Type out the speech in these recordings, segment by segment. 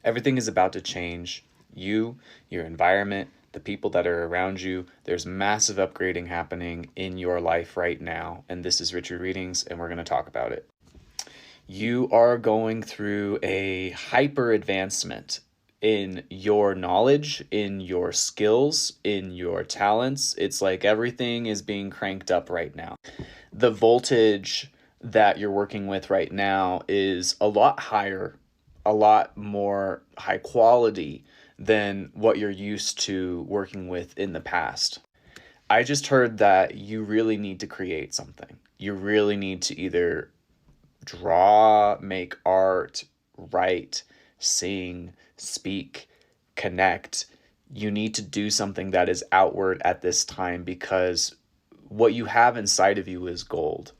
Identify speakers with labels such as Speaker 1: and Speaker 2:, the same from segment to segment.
Speaker 1: Everything is about to change. You, your environment, the people that are around you. There's massive upgrading happening in your life right now. And this is Richard Readings, and we're going to talk about it. You are going through a hyper advancement in your knowledge, in your skills, in your talents. It's like everything is being cranked up right now. The voltage that you're working with right now is a lot higher, a lot more high quality than what you're used to working with in the past. I just heard that you really need to create something. You really need to either draw, make art, write, sing, speak, connect. You need to do something that is outward at this time because what you have inside of you is gold.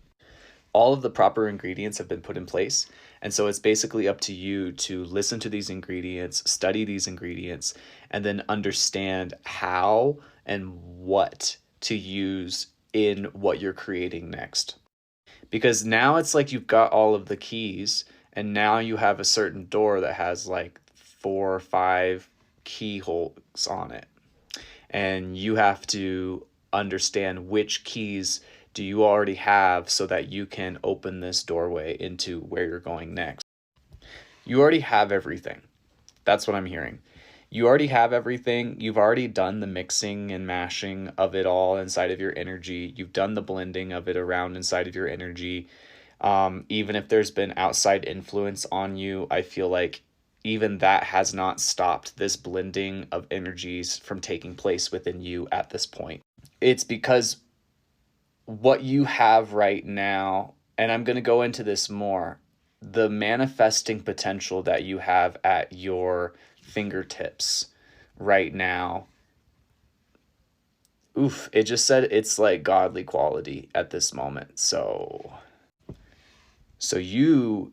Speaker 1: All of the proper ingredients have been put in place. And so it's basically up to you to listen to these ingredients, study these ingredients, and then understand how and what to use in what you're creating next. Because now it's like you've got all of the keys, and now you have a certain door that has like 4 or 5 keyholes on it. And you have to understand which keys do you already have so that you can open this doorway into where you're going next. You already have everything. That's what I'm hearing. You already have everything. You've already done the mixing and mashing of it all inside of your energy. You've done the blending of it around inside of your energy. Even if there's been outside influence on you, I feel like even that has not stopped this blending of energies from taking place within you at this point. It's because what you have right now, and I'm going to go into this more, the manifesting potential that you have at your fingertips right now. It just said it's like godly quality at this moment. So you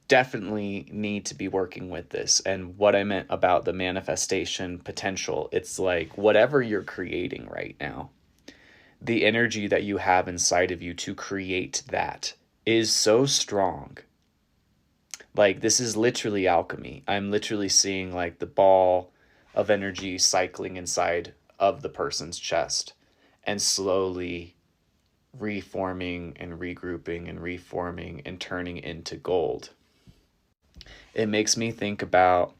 Speaker 1: definitely need to be working with this. And what I meant about the manifestation potential, it's like whatever you're creating right now, the energy that you have inside of you to create that is so strong. Like, this is literally alchemy. I'm literally seeing like the ball of energy cycling inside of the person's chest and slowly reforming and regrouping and reforming and turning into gold. It makes me think about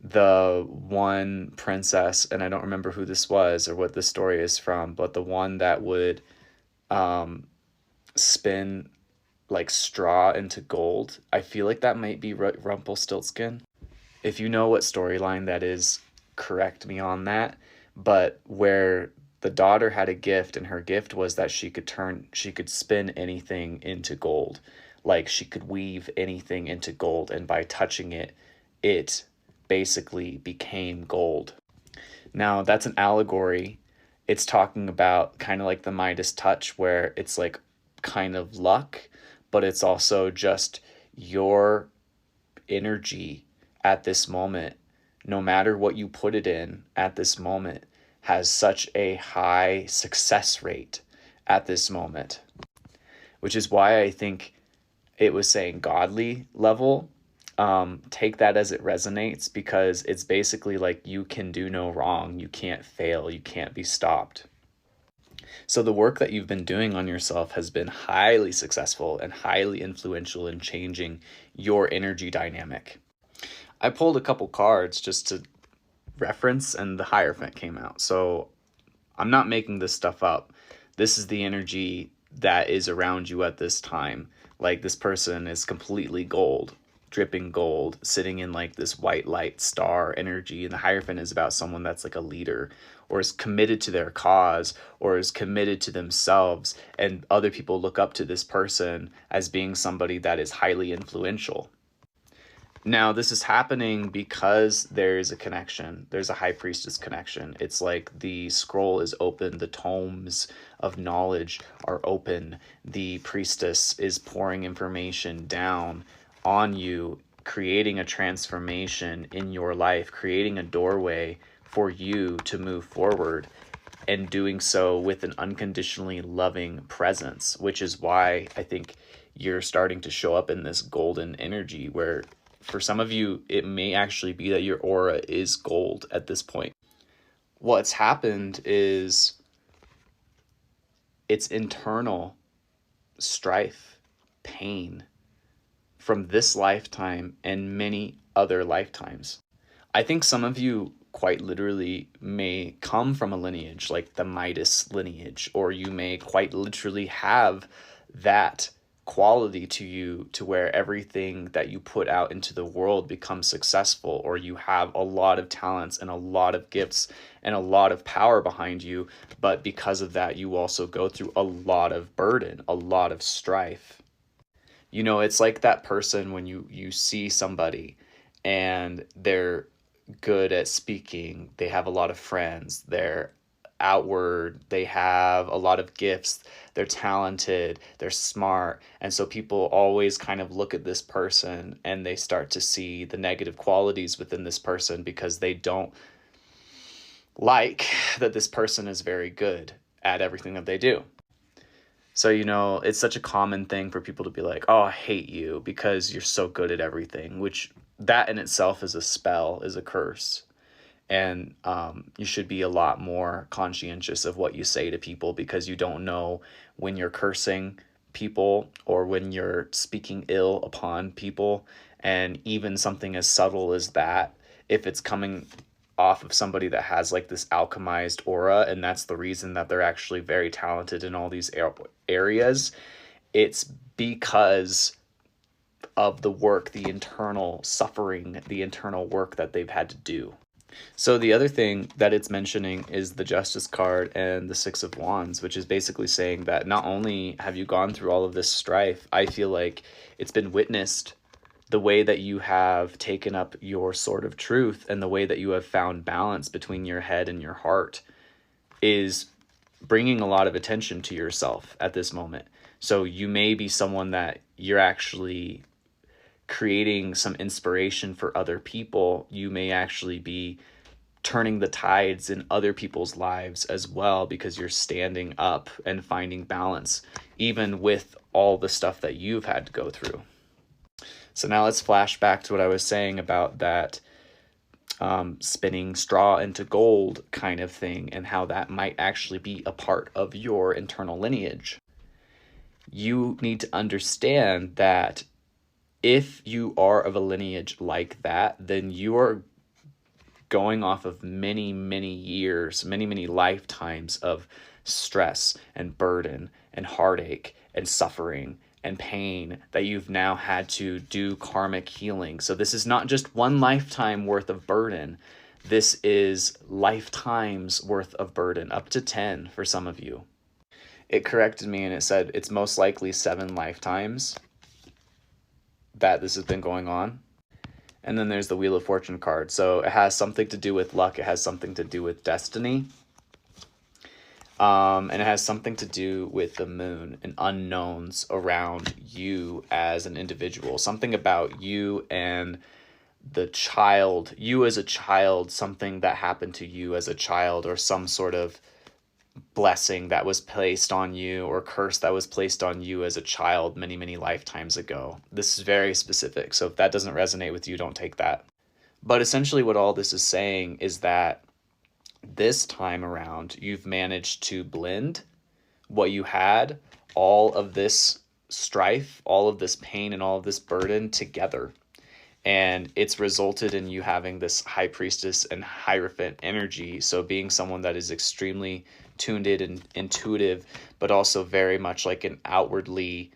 Speaker 1: the one princess, and I don't remember who this was or what the story is from, but the one that would spin like straw into gold. I feel like that might be Rumpelstiltskin. If you know what storyline that is, correct me on that. But where the daughter had a gift, and her gift was that she could spin anything into gold. Like, she could weave anything into gold, and by touching it, it basically became gold. Now, that's an allegory. It's talking about kind of like the Midas touch, where it's like kind of luck, but it's also just your energy at this moment, no matter what you put it in at this moment, has such a high success rate at this moment, which is why I think it was saying godly level. Take that as it resonates, because it's basically like you can do no wrong. You can't fail. You can't be stopped. So the work that you've been doing on yourself has been highly successful and highly influential in changing your energy dynamic. I pulled a couple cards just to reference, and the Hierophant came out. So I'm not making this stuff up. This is the energy that is around you at this time. Like, this person is completely gold, dripping gold, sitting in like this white light star energy. And the Hierophant is about someone that's like a leader, or is committed to their cause, or is committed to themselves. And other people look up to this person as being somebody that is highly influential. Now, this is happening because there's a connection. There's a high priestess connection. It's like the scroll is open. The tomes of knowledge are open. The priestess is pouring information down on you, creating a transformation in your life, creating a doorway for you to move forward, and doing so with an unconditionally loving presence, which is why I think you're starting to show up in this golden energy where For some of you, it may actually be that your aura is gold at this point. What's happened is it's internal strife, pain from this lifetime and many other lifetimes. I think some of you quite literally may come from a lineage like the Midas lineage, or you may quite literally have that quality to you to where everything that you put out into the world becomes successful, or you have a lot of talents and a lot of gifts and a lot of power behind you, but because of that you also go through a lot of burden, a lot of strife. You know, it's like that person when you see somebody and they're good at speaking, they have a lot of friends, they're outward, they have a lot of gifts, they're talented, they're smart, and so people always kind of look at this person and they start to see the negative qualities within this person because they don't like that this person is very good at everything that they do. So, you know, it's such a common thing for people to be like, oh, I hate you because you're so good at everything, which that in itself is a spell, is a curse. And you should be a lot more conscientious of what you say to people, because you don't know when you're cursing people or when you're speaking ill upon people. And even something as subtle as that, if it's coming off of somebody that has like this alchemized aura, and that's the reason that they're actually very talented in all these areas, it's because of the work, the internal suffering, the internal work that they've had to do. So the other thing that it's mentioning is the Justice card and the Six of Wands, which is basically saying that not only have you gone through all of this strife, I feel like it's been witnessed, the way that you have taken up your sword of truth and the way that you have found balance between your head and your heart is bringing a lot of attention to yourself at this moment. So you may be someone that you're actually creating some inspiration for other people. You may actually be turning the tides in other people's lives as well, because you're standing up and finding balance, even with all the stuff that you've had to go through. So now let's flash back to what I was saying about that spinning straw into gold kind of thing, and how that might actually be a part of your internal lineage. You need to understand that if you are of a lineage like that, then you are going off of many, many years, many, many lifetimes of stress and burden and heartache and suffering and pain that you've now had to do karmic healing. So this is not just one lifetime worth of burden. This is lifetimes worth of burden, up to 10 for some of you. It corrected me and it said it's most likely 7 lifetimes that this has been going on. And then there's the Wheel of Fortune card. So it has something to do with luck. It has something to do with destiny. And it has something to do with the moon and unknowns around you as an individual. Something about you and the child, you as a child, something that happened to you as a child, or some sort of blessing that was placed on you or curse that was placed on you as a child many, many lifetimes ago. This is very specific. So if that doesn't resonate with you, don't take that. But essentially what all this is saying is that this time around, you've managed to blend what you had, all of this strife, all of this pain, and all of this burden together. And it's resulted in you having this High Priestess and Hierophant energy. So being someone that is extremely tuned in and intuitive, but also very much like an outwardly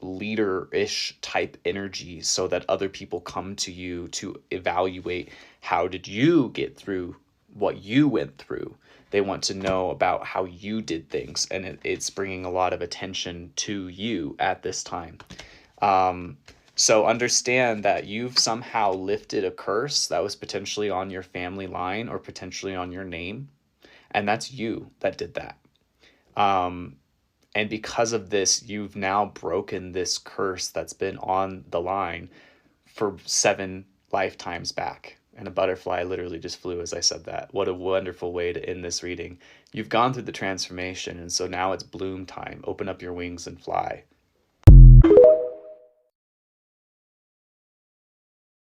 Speaker 1: leader-ish type energy, so that other people come to you to evaluate, how did you get through what you went through? They want to know about how you did things, and it's bringing a lot of attention to you at this time. So understand that you've somehow lifted a curse that was potentially on your family line or potentially on your name, and that's you that did that. And because of this, you've now broken this curse that's been on the line for 7 lifetimes back. And a butterfly literally just flew as I said that. What a wonderful way to end this reading. You've gone through the transformation, and so now it's bloom time. Open up your wings and fly.